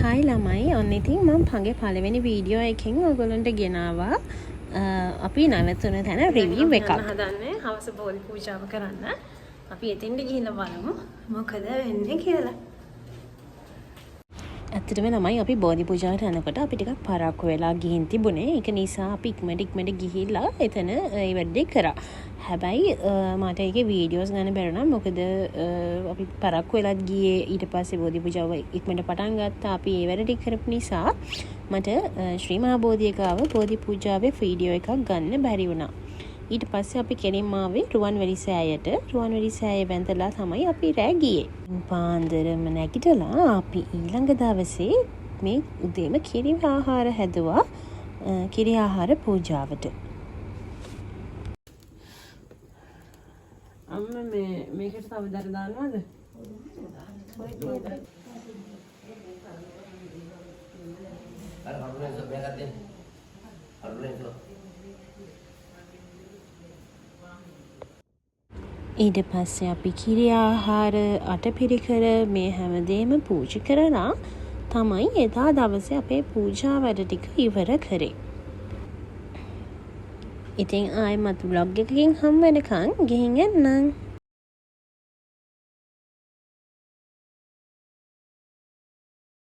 Hi ළමයි ඔන්න ඉතින් මම පගේ පළවෙනි වීඩියෝ එකෙන් ඔයගොල්ලන්ට ගෙනාවා අපි නැවතුන තැන රිවිව් එකක් හදන්නේ හවස බෝධි පූජාව කරන්න අපි එතෙන්ට ගිහිල්ලා බලමු මොකද වෙන්නේ කියලා. ඇත්තටම ළමයි අපි බෝධි පූජාවට යනකොට අපි ටිකක් පරක්කු වෙලා ගිහින් තිබුණේ. ඒක නිසා අපි ඉක්මනට ගිහිල්ලා එතන ඒ වැඩේ කරා. හැබැයි මට ඒකේ වීඩියෝස් ගන්න බැරුණා. මොකද අපි පරක්කු වෙලා ගියේ ඊට පස්සේ බෝධි පූජාව ඉක්මනට පටන් ගත්තා. අපි ඒ වැඩ ටික කරපු නිසා මට ශ්‍රී මහා බෝධියකාව බෝධි පූජාවේ වීඩියෝ එකක් ගන්න බැරි වුණා. ඊට පස්සේ අපි කෙලින්ම ආවේ රුවන්වැලි සෑයට. රුවන්වැලි සෑයේ වැඳලා තමයි අපි රෑ ගියේ. පාන්දරම නැගිටලා අපි ඊළඟ දවසේ මේ උදේම කිරි ආහාර හැදුවා. කිරි ආහාර පූජාවට. අම්ම මේකට තව දර දානවද? ඊට පස්සේ අපි කිරි ආහාර අටපිරිකර මේ හැමදේම පූජා කරලා තමයි එදා දවසේ අපේ පූජා වැඩ ටික ඉවර කරේ. ඉතින් ආයෙමත් vlog එකකින් හම් වෙනකන් ගිහින් එන්නම්.